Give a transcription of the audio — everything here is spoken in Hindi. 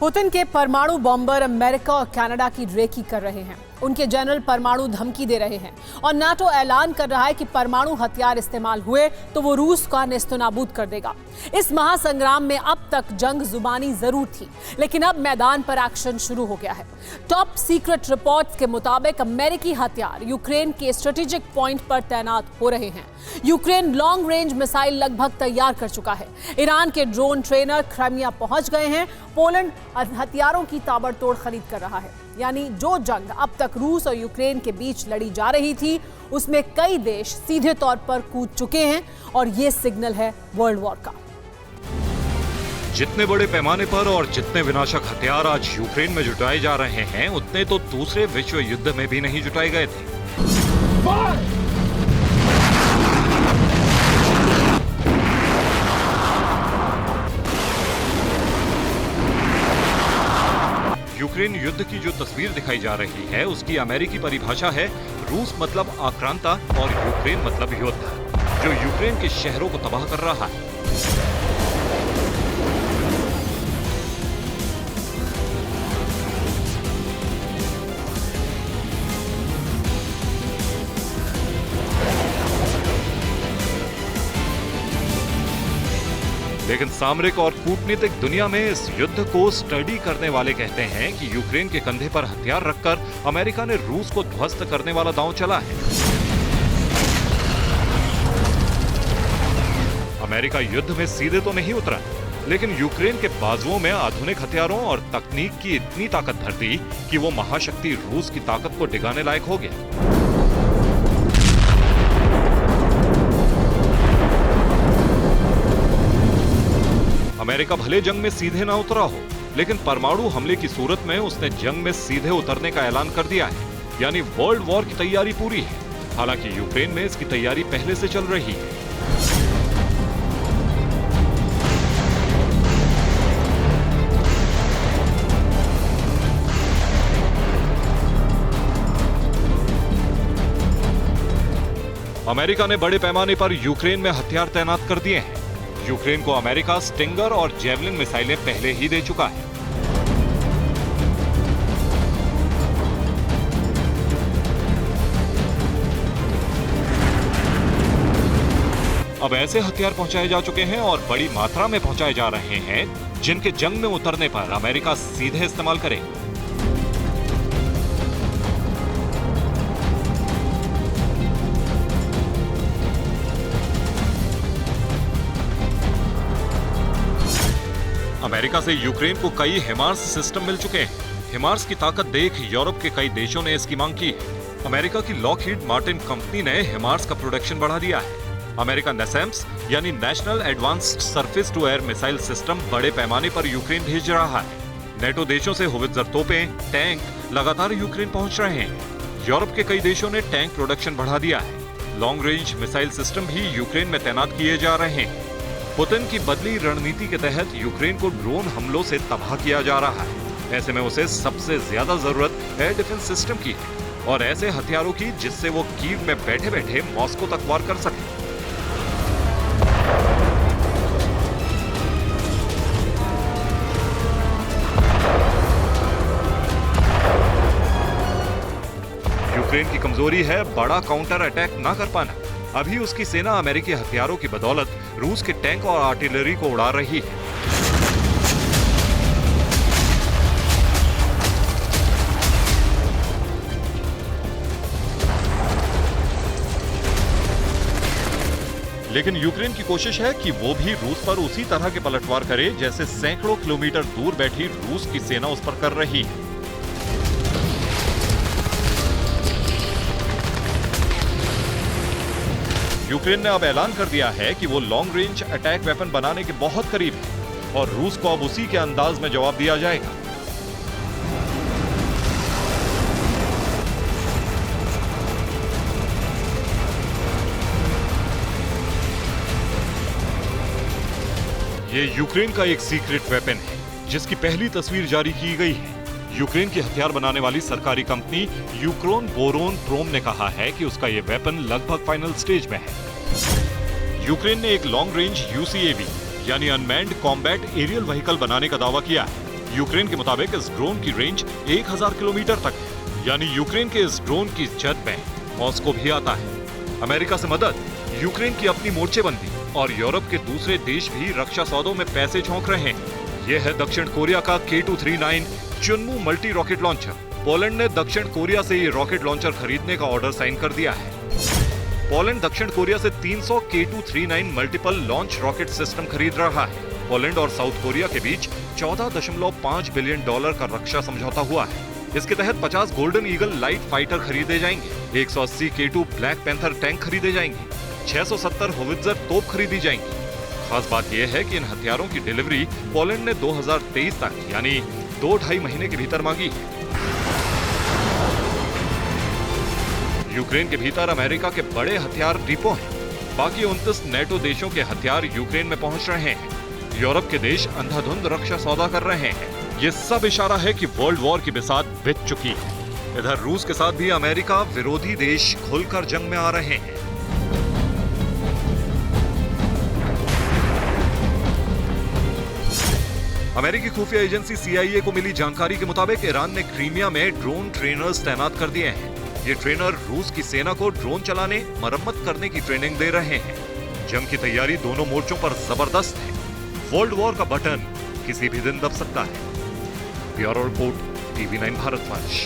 पुतिन के परमाणु बॉम्बर अमेरिका और कनाडा की रेकी कर रहे हैं। उनके जनरल परमाणु धमकी दे रहे हैं और नाटो ऐलान कर रहा है कि परमाणु हथियार इस्तेमाल हुए तो वो रूस का नेस्तनाबूद कर देगा। इस महासंग्राम में अब तक जंग जुबानी जरूर थी, लेकिन अब मैदान पर एक्शन शुरू हो गया है। टॉप सीक्रेट रिपोर्ट्स के मुताबिक अमेरिकी हथियार यूक्रेन के स्ट्रेटेजिक पॉइंट पर तैनात हो रहे हैं। यूक्रेन लॉन्ग रेंज मिसाइल लगभग तैयार कर चुका है। ईरान के ड्रोन ट्रेनर क्राइमिया पहुंच गए हैं। पोलैंड हथियारों की ताबड़तोड़ खरीद कर रहा है। यानी जो जंग अब तक रूस और यूक्रेन के बीच लड़ी जा रही थी, उसमें कई देश सीधे तौर पर कूद चुके हैं और ये सिग्नल है वर्ल्ड वॉर का। जितने बड़े पैमाने पर और जितने विनाशक हथियार आज यूक्रेन में जुटाए जा रहे हैं, उतने तो दूसरे विश्व युद्ध में भी नहीं जुटाए गए थे। यूक्रेन युद्ध की जो तस्वीर दिखाई जा रही है, उसकी अमेरिकी परिभाषा है रूस मतलब आक्रांता और यूक्रेन मतलब योद्धा, जो यूक्रेन के शहरों को तबाह कर रहा है। लेकिन सामरिक और कूटनीतिक दुनिया में इस युद्ध को स्टडी करने वाले कहते हैं कि यूक्रेन के कंधे पर हथियार रखकर अमेरिका ने रूस को ध्वस्त करने वाला दांव चला है। अमेरिका युद्ध में सीधे तो नहीं उतरा, लेकिन यूक्रेन के बाजुओं में आधुनिक हथियारों और तकनीक की इतनी ताकत भर दी कि वो महाशक्ति रूस की ताकत को डिगाने लायक हो गया। अमेरिका भले जंग में सीधे ना उतरा हो, लेकिन परमाणु हमले की सूरत में उसने जंग में सीधे उतरने का ऐलान कर दिया है। यानी वर्ल्ड वॉर की तैयारी पूरी है। हालांकि यूक्रेन में इसकी तैयारी पहले से चल रही है। अमेरिका ने बड़े पैमाने पर यूक्रेन में हथियार तैनात कर दिए हैं। यूक्रेन को अमेरिका स्टिंगर और जेवलिन मिसाइलें पहले ही दे चुका है। अब ऐसे हथियार पहुंचाए जा चुके हैं और बड़ी मात्रा में पहुंचाए जा रहे हैं, जिनके जंग में उतरने पर अमेरिका सीधे इस्तेमाल करेगा। अमेरिका से यूक्रेन को कई हिमार्स सिस्टम मिल चुके हैं। हिमार्स की ताकत देख यूरोप के कई देशों ने इसकी मांग की है। अमेरिका की लॉकहीड मार्टिन कंपनी ने हिमार्स का प्रोडक्शन बढ़ा दिया है। अमेरिका NASAMS यानी national advanced surface to air missile system बड़े पैमाने पर यूक्रेन भेज रहा है। नेटो देशों से होवित्जर तोपें, टैंक लगातार यूक्रेन पहुंच रहे हैं। यूरोप के कई देशों ने टैंक प्रोडक्शन बढ़ा दिया है। लॉन्ग रेंज मिसाइल सिस्टम भी यूक्रेन में तैनात किए जा रहे हैं। पुतिन की बदली रणनीति के तहत यूक्रेन को ड्रोन हमलों से तबाह किया जा रहा है। ऐसे में उसे सबसे ज्यादा जरूरत एयर डिफेंस सिस्टम की है और ऐसे हथियारों की जिससे वो कीव में बैठे बैठे मॉस्को तक वार कर सके। यूक्रेन की कमजोरी है बड़ा काउंटर अटैक ना कर पाना। अभी उसकी सेना अमेरिकी हथियारों की बदौलत रूस के टैंक और आर्टिलरी को उड़ा रही है। लेकिन यूक्रेन की कोशिश है कि वो भी रूस पर उसी तरह के पलटवार करे जैसे सैकड़ों किलोमीटर दूर बैठी रूस की सेना उस पर कर रही है। यूक्रेन ने अब ऐलान कर दिया है कि वो लॉन्ग रेंज अटैक वेपन बनाने के बहुत करीब है और रूस को अब उसी के अंदाज में जवाब दिया जाएगा। ये यूक्रेन का एक सीक्रेट वेपन है, जिसकी पहली तस्वीर जारी की गई है। यूक्रेन की हथियार बनाने वाली सरकारी कंपनी यूक्रोन बोरोन प्रोम ने कहा है कि उसका ये वेपन लगभग फाइनल स्टेज में है। यूक्रेन ने एक लॉन्ग रेंज UCAV यानी अनमैन्ड कॉम्बैट एरियल व्हीकल बनाने का दावा किया है। यूक्रेन के मुताबिक इस ड्रोन की रेंज 1000 किलोमीटर तक है, यानी यूक्रेन के इस ड्रोन की जद में मॉस्को भी आता है। अमेरिका से मदद, यूक्रेन की अपनी मोर्चेबंदी और यूरोप के दूसरे देश भी रक्षा सौदों में पैसे झोंक रहे हैं। यह है दक्षिण कोरिया का K239 Chunmoo multi rocket launcher. Poland ने दक्षिण कोरिया से ये रॉकेट लॉन्चर खरीदने का ऑर्डर साइन कर दिया है। पोलैंड दक्षिण कोरिया से 300 K239 multiple launch rocket system खरीद रहा है। पोलैंड और साउथ कोरिया के बीच $14.5 बिलियन का रक्षा समझौता हुआ है। इसके तहत 50 गोल्डन ईगल लाइट फाइटर खरीदे जाएंगे, 180 K2 ब्लैक पैंथर टैंक खरीदे जाएंगे, 670 होवित्जर तोप खरीदी जाएंगी। खास बात यह है कि इन हथियारों की डिलीवरी पोलैंड ने 2023 तक यानी 2-2.5 महीने के भीतर मांगी है। यूक्रेन के भीतर अमेरिका के बड़े हथियार डिपो हैं। बाकी 29 नेटो देशों के हथियार यूक्रेन में पहुंच रहे हैं। यूरोप के देश अंधाधुंध रक्षा सौदा कर रहे हैं। ये सब इशारा है कि वर्ल्ड वॉर की बिसात बीत चुकी है। इधर रूस के साथ भी अमेरिका विरोधी देश खुलकर जंग में आ रहे हैं। अमेरिकी खुफिया एजेंसी CIA को मिली जानकारी के मुताबिक ईरान ने क्रीमिया में ड्रोन ट्रेनर्स तैनात कर दिए हैं। ये ट्रेनर रूस की सेना को ड्रोन चलाने, मरम्मत करने की ट्रेनिंग दे रहे हैं। जंग की तैयारी दोनों मोर्चों पर जबरदस्त है। वर्ल्ड वॉर का बटन किसी भी दिन दब सकता है। Bureau report, TV9 भारतवंश।